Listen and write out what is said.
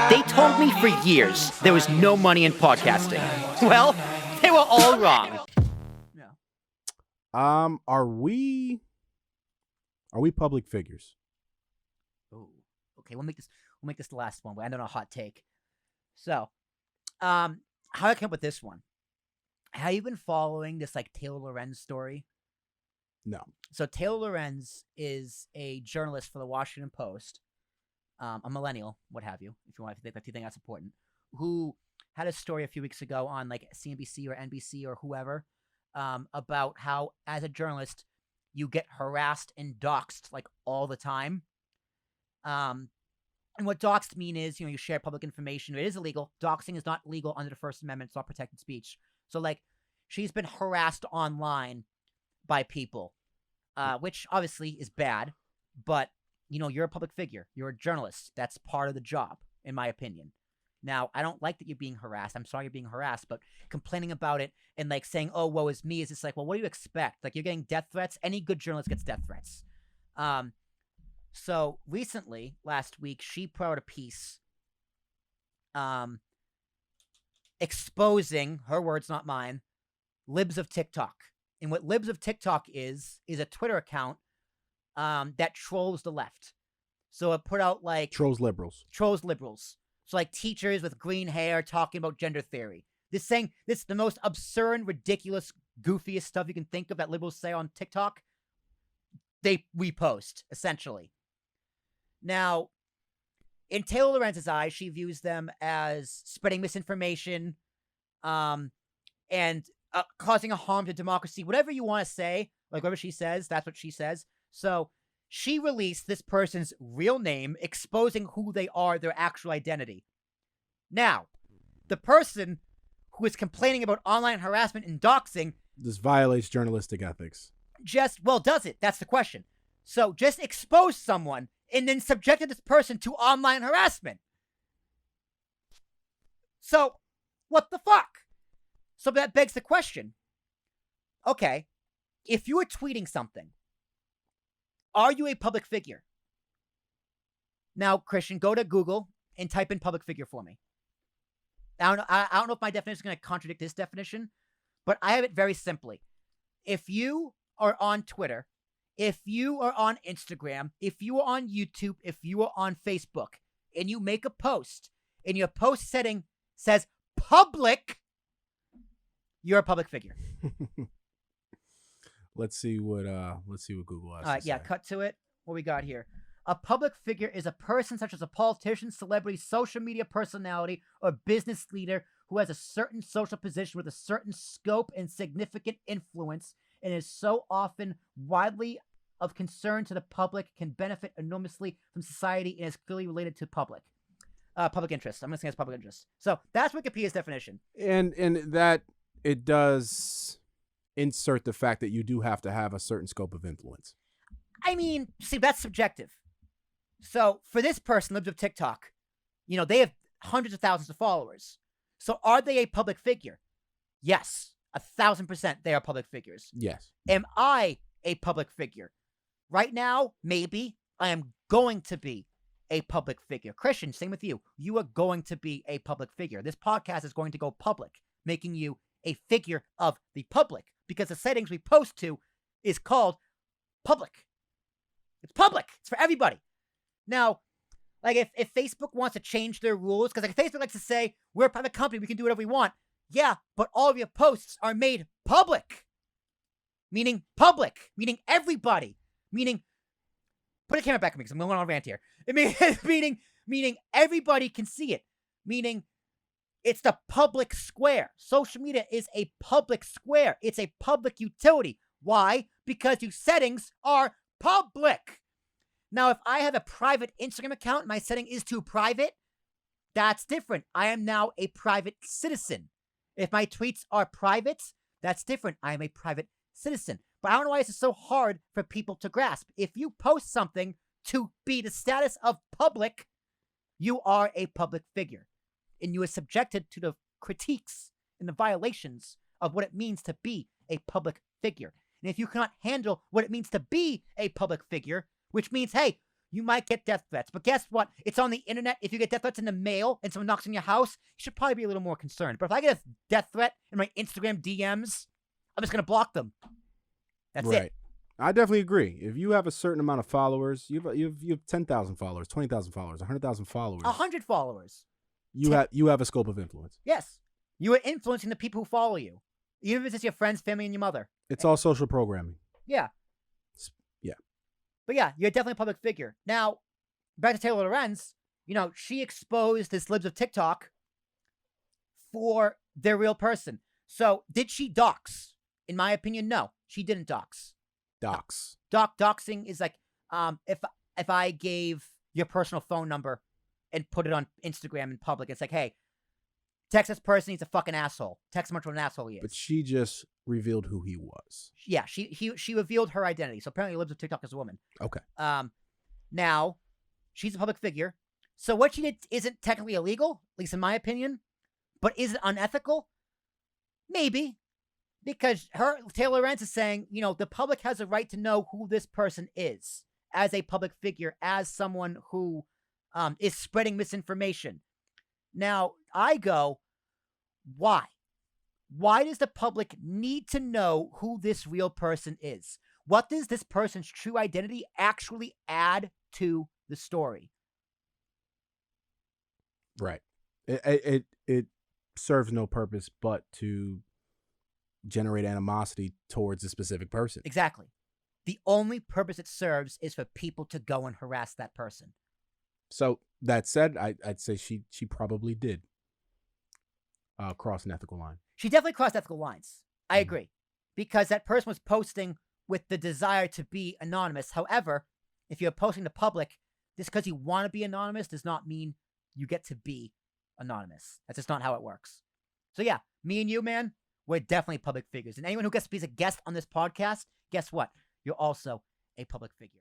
They told me for years there was no money in podcasting. Well, they were all wrong. Are we public figures? Oh, okay. We'll make this the last one. We end on a hot take. So, how I came up with this one? Have you been following this like Taylor Lorenz story? No. So Taylor Lorenz is a journalist for the Washington Post, a millennial, what have you, if you think that's important, who had a story a few weeks ago on like CNBC or NBC or whoever, about how as a journalist you get harassed and doxxed like all the time. And what doxxed mean is, you share public information. It is illegal. Doxing is not legal under the First Amendment. It's not protected speech. So like she's been harassed online by people, which obviously is bad, but you're a public figure. You're a journalist. That's part of the job, in my opinion. Now, I don't like that you're being harassed. I'm sorry you're being harassed, but complaining about it and like saying, oh, woe is me, is just like, well, what do you expect? Like, you're getting death threats. Any good journalist gets death threats. So recently, last week, she put out a piece exposing, her words, not mine, Libs of TikTok. And what Libs of TikTok is a Twitter account that trolls the left. So it put out like... Trolls liberals. So like teachers with green hair talking about gender theory. This is the most absurd, ridiculous, goofiest stuff you can think of that liberals say on TikTok. They repost, essentially. Now, in Taylor Lorenz's eyes, she views them as spreading misinformation and causing a harm to democracy. Whatever you want to say, like whatever she says, that's what she says. So she released this person's real name, exposing who they are, their actual identity. Now, the person who is complaining about online harassment and doxing... This violates journalistic ethics. Does it? That's the question. So just expose someone and then subjected this person to online harassment. So, what the fuck? So that begs the question. Okay, if you were tweeting something, are you a public figure? Now, Christian, go to Google and type in public figure for me. I don't know if my definition is going to contradict this definition, but I have it very simply. If you are on Twitter, if you are on Instagram, if you are on YouTube, if you are on Facebook, and you make a post, and your post setting says public, you're a public figure. Let's see what Google has. All right, yeah, cut to it. What we got here? A public figure is a person such as a politician, celebrity, social media personality, or business leader who has a certain social position with a certain scope and significant influence, and is so often widely of concern to the public, can benefit enormously from society, and is clearly related to public interest. I'm going to say it's public interest. So that's Wikipedia's definition. And that it does insert the fact that you do have to have a certain scope of influence. I mean, see, that's subjective. So for this person, Libs of TikTok, they have hundreds of thousands of followers. So are they a public figure? Yes, 1,000% they are public figures. Yes. Am I a public figure? Right now, maybe. I am going to be a public figure. Christian, same with you. You are going to be a public figure. This podcast is going to go public, making you a figure of the public, because the settings we post to is called public. It's public. It's for everybody. Now, like if Facebook wants to change their rules, because like Facebook likes to say, we're a private company, we can do whatever we want. Yeah, but all of your posts are made public. Meaning everybody. Meaning, put a camera back at me because I'm going on a rant here. Meaning everybody can see it. Meaning it's the public square. Social media is a public square. It's a public utility. Why? Because your settings are public. Now, if I have a private Instagram account and my setting is to private, that's different. I am now a private citizen. If my tweets are private, that's different. I am a private citizen. But I don't know why this is so hard for people to grasp. If you post something to be the status of public, you are a public figure. And you are subjected to the critiques and the violations of what it means to be a public figure. And if you cannot handle what it means to be a public figure, which means, hey, you might get death threats. But guess what? It's on the internet. If you get death threats in the mail and someone knocks on your house, you should probably be a little more concerned. But if I get a death threat in my Instagram DMs, I'm just going to block them. That's it. I definitely agree. If you have a certain amount of followers, you have 10,000 followers, 20,000 followers, 100,000 followers. 100 followers. You have a scope of influence. Yes. You are influencing the people who follow you. Even if it's just your friends, family, and your mother. It's all social programming. Yeah. Yeah. But yeah, you're definitely a public figure. Now, back to Taylor Lorenz, she exposed this libs of TikTok for their real person. So, did she dox? In my opinion, no. She didn't dox. Doxing is like if I gave your personal phone number and put it on Instagram in public, it's like, hey, text this person, he's a fucking asshole. Text him how much of an asshole he is. But she just revealed who he was. Yeah, she revealed her identity. So apparently lives with TikTok as a woman. Okay. Now, she's a public figure. So what she did isn't technically illegal, at least in my opinion. But is it unethical? Maybe. Because Taylor Lorenz is saying, the public has a right to know who this person is as a public figure, as someone who is spreading misinformation. Now, I go, why? Why does the public need to know who this real person is? What does this person's true identity actually add to the story? Right. It serves no purpose but to generate animosity towards a specific person. Exactly. The only purpose it serves is for people to go and harass that person. So that said, I'd say she probably did cross an ethical line. She definitely crossed ethical lines. I agree. Because that person was posting with the desire to be anonymous. However, if you're posting to public, just because you want to be anonymous does not mean you get to be anonymous. That's just not how it works. So yeah, me and you, man, we're definitely public figures. And anyone who gets to be a guest on this podcast, guess what? You're also a public figure.